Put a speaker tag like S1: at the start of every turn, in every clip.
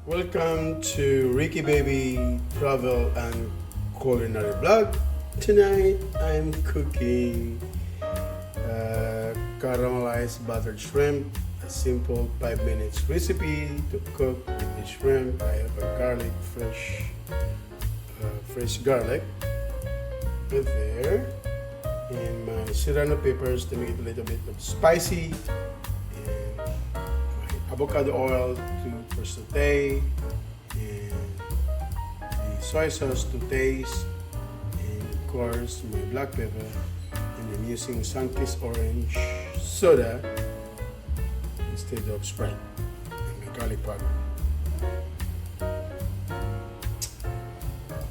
S1: Welcome to RICKYBABY Travel and Culinary Vlog. Tonight I'm cooking caramelized buttered shrimp, a simple 5 minutes recipe to cook with the shrimp. I have a fresh garlic with there, and my serrano peppers to make it a little bit of spicy, and my avocado oil for saute, and the soy sauce to taste, and of course my black pepper, and I'm using Sunkist orange soda instead of Sprite, and my garlic powder.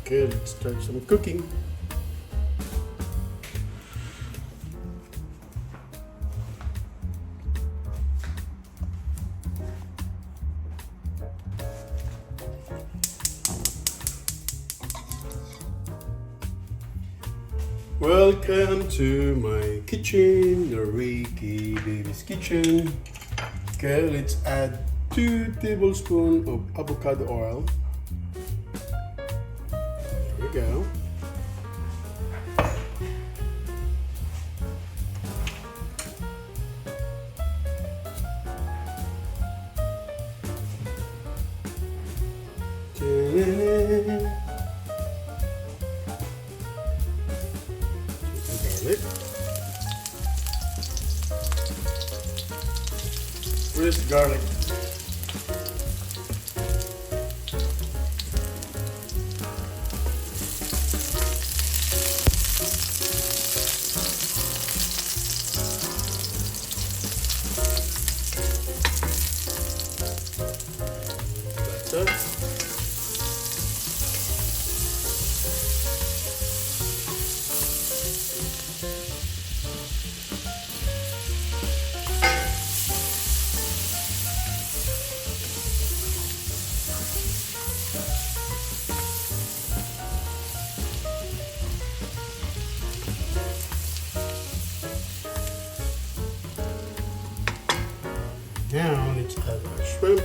S1: Okay, let's start some cooking. Welcome to my kitchen, the RICKYBABY's kitchen. Okay, let's add 2 tablespoons of avocado oil. There we go. Garlic, fresh garlic, butter, now let's add our shrimp.